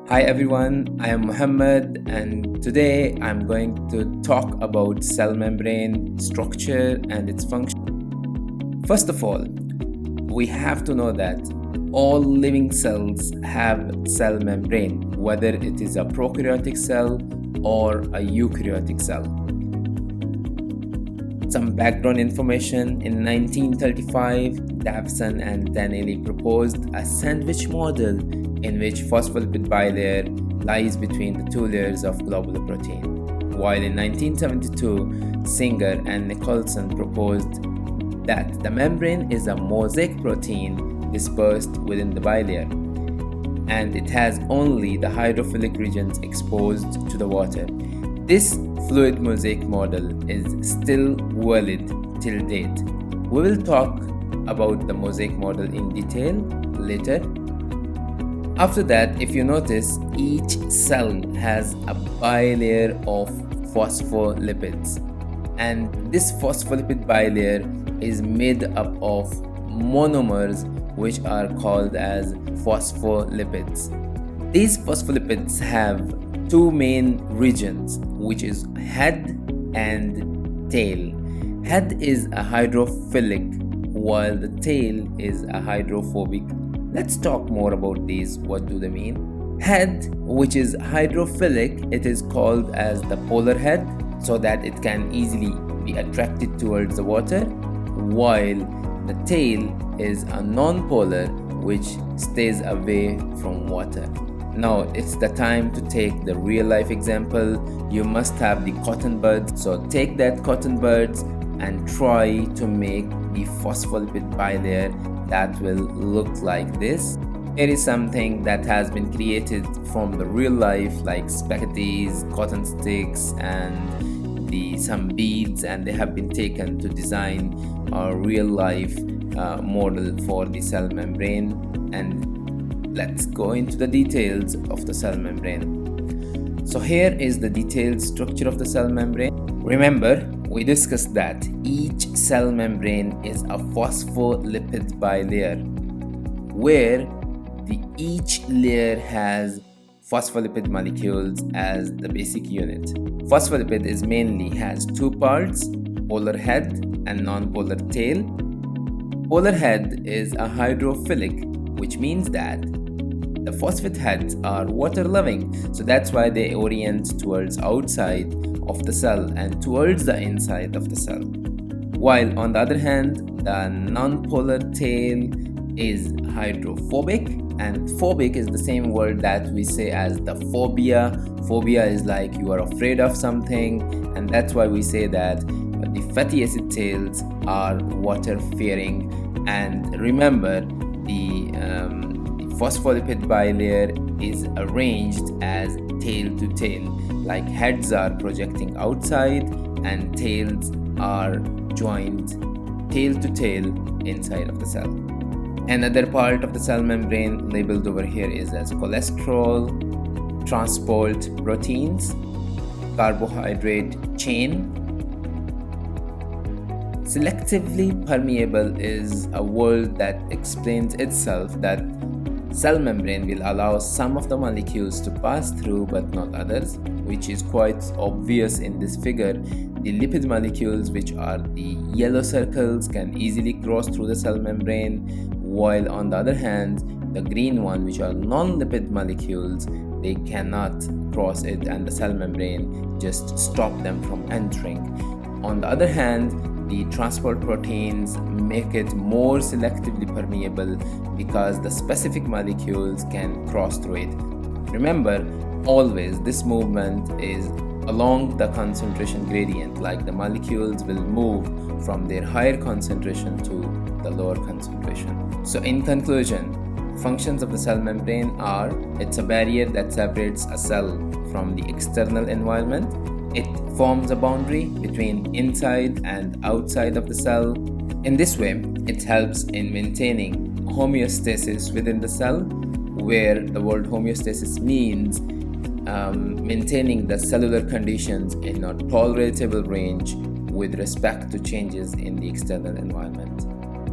Hi everyone, I am Muhammad and today I'm going to talk about cell membrane structure and its function. First of all, we have to know that all living cells have cell membrane, whether it is a prokaryotic cell or a eukaryotic cell. Some background information: in 1935, Davison and Danelli proposed a sandwich model in which phospholipid bilayer lies between the two layers of globular protein, while in 1972, Singer and Nicholson proposed that the membrane is a mosaic protein dispersed within the bilayer, and it has only the hydrophilic regions exposed to the water. This fluid mosaic model is still valid till date. We will talk about the mosaic model in detail later. After that, if you notice, each cell has a bilayer of phospholipids, and this phospholipid bilayer is made up of monomers which are called as phospholipids. These phospholipids have two main regions, which is head and tail. Head is a hydrophilic while the tail is a hydrophobic. Let's talk more about these. What do they mean? Head, which is hydrophilic, it is called as the polar head so that it can easily be attracted towards the water, while the tail is a non-polar which stays away from water. Now it's the time to take the real life example. You must have the cotton buds, so take that cotton buds and try to make the phospholipid bilayer that will look like this. It is something that has been created from the real life, like spaghettis, cotton sticks, and some beads, and they have been taken to design a real life model for the cell membrane. And let's go into the details of the cell membrane. So here is the detailed structure of the cell membrane. Remember, we discussed that each cell membrane is a phospholipid bilayer, where each layer has phospholipid molecules as the basic unit. Phospholipid has two parts: polar head and non-polar tail. Polar head is a hydrophilic, which means that the phosphate heads are water loving, so that's why they orient towards outside of the cell and towards the inside of the cell. While on the other hand, the non-polar tail is hydrophobic, and phobic is the same word that we say as the phobia. Phobia is like you are afraid of something, and that's why we say that the fatty acid tails are water fearing. And remember, the phospholipid bilayer is arranged as tail to tail, like heads are projecting outside and tails are joined tail to tail inside of the cell. Another part of the cell membrane labeled over here is as cholesterol, transport proteins, carbohydrate chain. Selectively permeable is a word that explains itself that cell membrane will allow some of the molecules to pass through but not others, which is quite obvious in this figure. The lipid molecules, which are the yellow circles, can easily cross through the cell membrane, while on the other hand, the green one, which are non-lipid molecules, they cannot cross it and the cell membrane just stop them from entering. On the other hand, the transport proteins make it more selectively permeable because the specific molecules can cross through it. Remember, always this movement is along the concentration gradient, like the molecules will move from their higher concentration to the lower concentration. So in conclusion, functions of the cell membrane are: it's a barrier that separates a cell from the external environment. It forms a boundary between inside and outside of the cell. In this way, it helps in maintaining homeostasis within the cell, where the word homeostasis means maintaining the cellular conditions in a tolerable range with respect to changes in the external environment.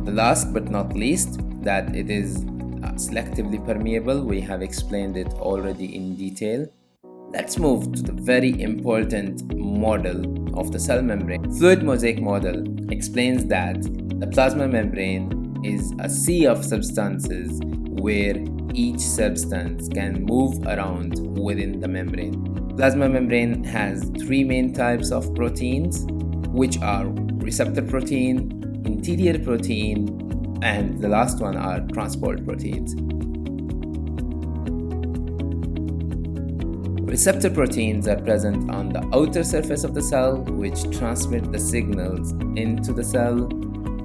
The last but not least, that it is selectively permeable. We have explained it already in detail. Let's move to the very important model of the cell membrane. Fluid mosaic model explains that the plasma membrane is a sea of substances where each substance can move around within the membrane. Plasma membrane has three main types of proteins, which are receptor protein, interior protein, and the last one are transport proteins. Receptor proteins are present on the outer surface of the cell, which transmit the signals into the cell.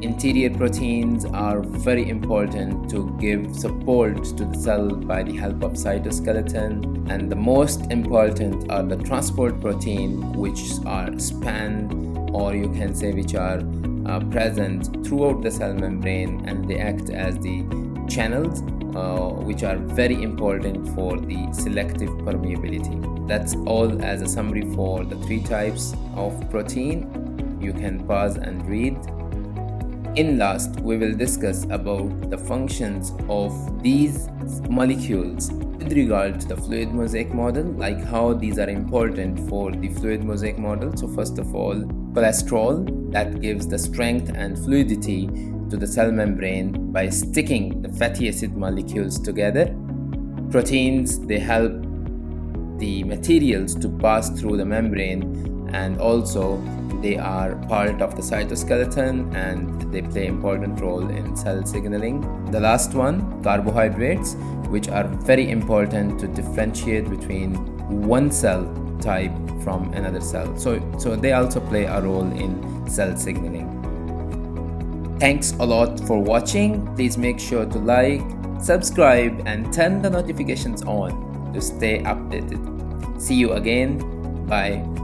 Interior proteins are very important to give support to the cell by the help of cytoskeleton. And the most important are the transport protein, which are spanned, or you can say which are present throughout the cell membrane, and they act as the channels which are very important for the selective permeability. That's all as a summary for the three types of protein. You can pause and read. In last, we will discuss about the functions of these molecules with regard to the fluid mosaic model, like how these are important for the fluid mosaic model. So first of all, cholesterol, that gives the strength and fluidity to the cell membrane by sticking the fatty acid molecules together. Proteins, they help the materials to pass through the membrane, and also they are part of the cytoskeleton and they play an important role in cell signaling. The last one, carbohydrates, which are very important to differentiate between one cell type from another cell. So they also play a role in cell signaling. Thanks a lot for watching. Please make sure to like, subscribe, and turn the notifications on to stay updated. See you again. Bye.